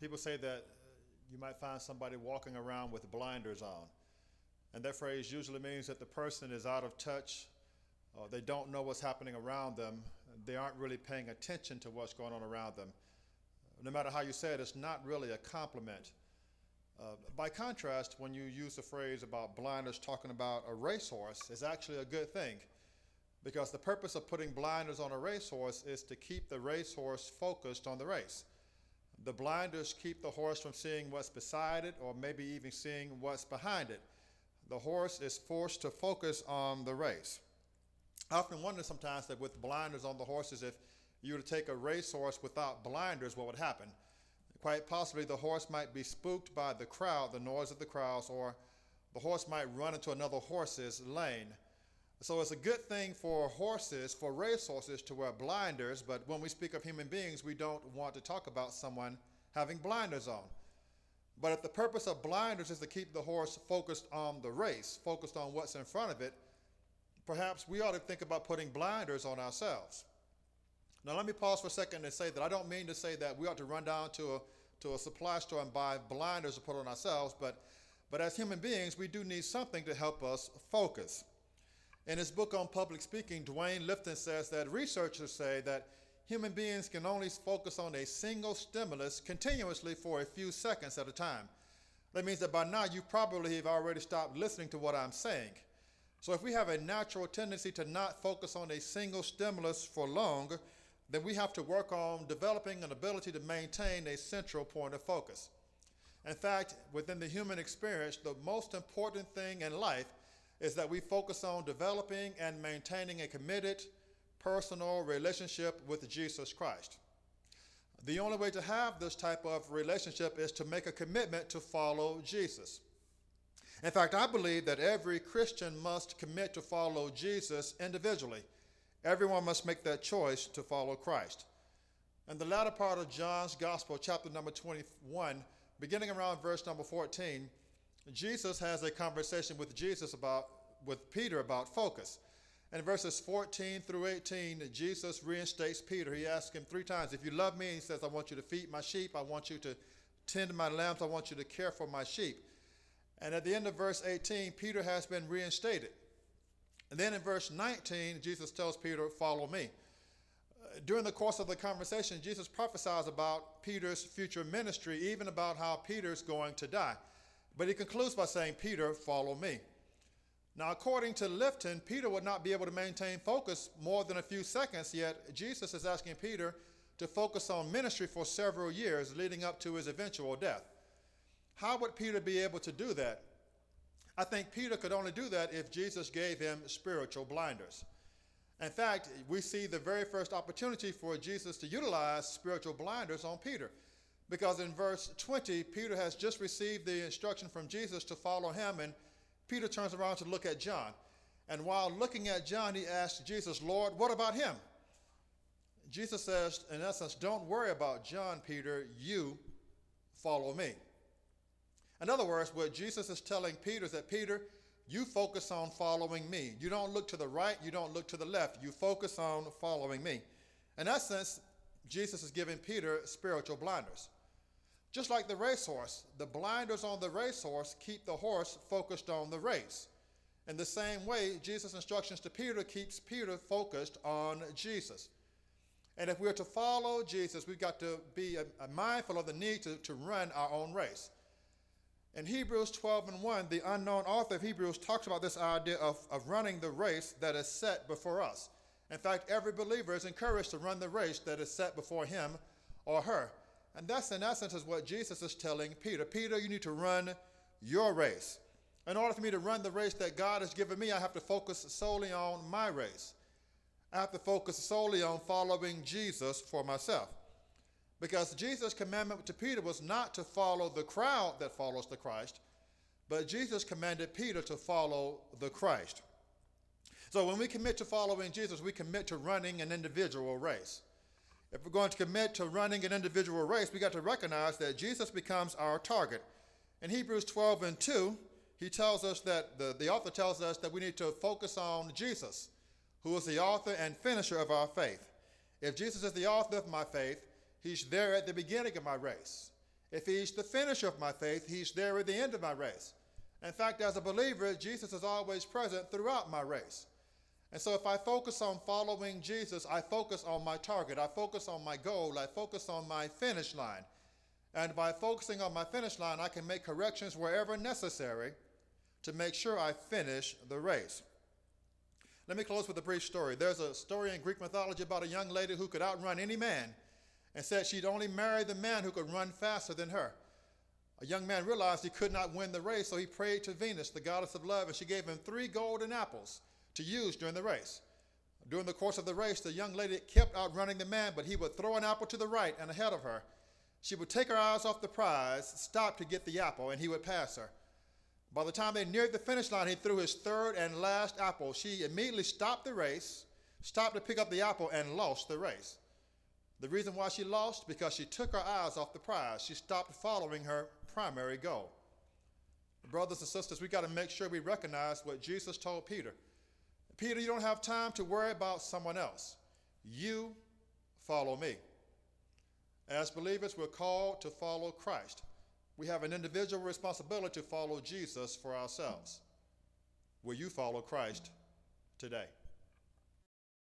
People say that you might find somebody walking around with blinders on. And that phrase usually means that the person is out of touch. They don't know what's happening around them. They aren't really paying attention to what's going on around them. No matter how you say it, it's not really a compliment. By contrast, when you use the phrase about blinders talking about a racehorse, it's actually a good thing, because the purpose of putting blinders on a racehorse is to keep the racehorse focused on the race. The blinders keep the horse from seeing what's beside it, or maybe even seeing what's behind it. The horse is forced to focus on the race. I often wonder sometimes that with blinders on the horses, if you were to take a racehorse without blinders, what would happen? Quite possibly the horse might be spooked by the crowd, the noise of the crowds, or the horse might run into another horse's lane. So it's a good thing for horses, for racehorses, to wear blinders, but when we speak of human beings, we don't want to talk about someone having blinders on. But if the purpose of blinders is to keep the horse focused on the race, focused on what's in front of it, perhaps we ought to think about putting blinders on ourselves. Now let me pause for a second and say that I don't mean to say that we ought to run down to a supply store and buy blinders to put on ourselves, but as human beings, we do need something to help us focus. In his book on public speaking, Dwayne Lifton says that researchers say that human beings can only focus on a single stimulus continuously for a few seconds at a time. That means that by now you probably have already stopped listening to what I'm saying. So if we have a natural tendency to not focus on a single stimulus for long, then we have to work on developing an ability to maintain a central point of focus. In fact, within the human experience, the most important thing in life is that we focus on developing and maintaining a committed, personal relationship with Jesus Christ. The only way to have this type of relationship is to make a commitment to follow Jesus. In fact, I believe that every Christian must commit to follow Jesus individually. Everyone must make that choice to follow Christ. In the latter part of John's Gospel, chapter number 21, beginning around verse number 14, Jesus has a conversation with Peter about focus. In verses 14 through 18, Jesus reinstates Peter. He asks him 3 times, if you love me, he says, I want you to feed my sheep. I want you to tend my lambs. I want you to care for my sheep. And at the end of verse 18, Peter has been reinstated. And then in verse 19, Jesus tells Peter, follow me. During the course of the conversation, Jesus prophesies about Peter's future ministry, even about how Peter's going to die. But he concludes by saying, Peter, follow me. Now, according to Lifton, Peter would not be able to maintain focus more than a few seconds, yet Jesus is asking Peter to focus on ministry for several years leading up to his eventual death. How would Peter be able to do that? I think Peter could only do that if Jesus gave him spiritual blinders. In fact, we see the very first opportunity for Jesus to utilize spiritual blinders on Peter. Because in verse 20, Peter has just received the instruction from Jesus to follow him, and Peter turns around to look at John. And while looking at John, he asks Jesus, Lord, what about him? Jesus says, in essence, don't worry about John, Peter, you follow me. In other words, what Jesus is telling Peter is that, Peter, you focus on following me. You don't look to the right, you don't look to the left. You focus on following me. In essence, Jesus is giving Peter spiritual blinders. Just like the racehorse, the blinders on the racehorse keep the horse focused on the race. In the same way, Jesus' instructions to Peter keeps Peter focused on Jesus. And if we're to follow Jesus, we've got to be mindful of the need to run our own race. In Hebrews 12:1, the unknown author of Hebrews talks about this idea of running the race that is set before us. In fact, every believer is encouraged to run the race that is set before him or her. And that's in essence is what Jesus is telling Peter. Peter, you need to run your race. In order for me to run the race that God has given me, I have to focus solely on my race. I have to focus solely on following Jesus for myself. Because Jesus' commandment to Peter was not to follow the crowd that follows the Christ, but Jesus commanded Peter to follow the Christ. So when we commit to following Jesus, we commit to running an individual race. If we're going to commit to running an individual race, we got to recognize that Jesus becomes our target. In Hebrews 12:2, he tells us that the author tells us that we need to focus on Jesus, who is the author and finisher of our faith. If Jesus is the author of my faith, he's there at the beginning of my race. If he's the finisher of my faith, he's there at the end of my race. In fact, as a believer, Jesus is always present throughout my race. And so if I focus on following Jesus, I focus on my target, I focus on my goal, I focus on my finish line. And by focusing on my finish line, I can make corrections wherever necessary to make sure I finish the race. Let me close with a brief story. There's a story in Greek mythology about a young lady who could outrun any man and said she'd only marry the man who could run faster than her. A young man realized he could not win the race, so he prayed to Venus, the goddess of love, and she gave him 3 golden apples to use during the race. During the course of the race, the young lady kept outrunning the man, but he would throw an apple to the right and ahead of her. She would take her eyes off the prize, stop to get the apple, and he would pass her. By the time they neared the finish line, he threw his 3rd and last apple. She immediately stopped the race, stopped to pick up the apple, and lost the race. The reason why she lost? Because she took her eyes off the prize. She stopped following her primary goal. Brothers and sisters, we got to make sure we recognize what Jesus told Peter. Peter, you don't have time to worry about someone else. You follow me. As believers, we're called to follow Christ. We have an individual responsibility to follow Jesus for ourselves. Will you follow Christ today?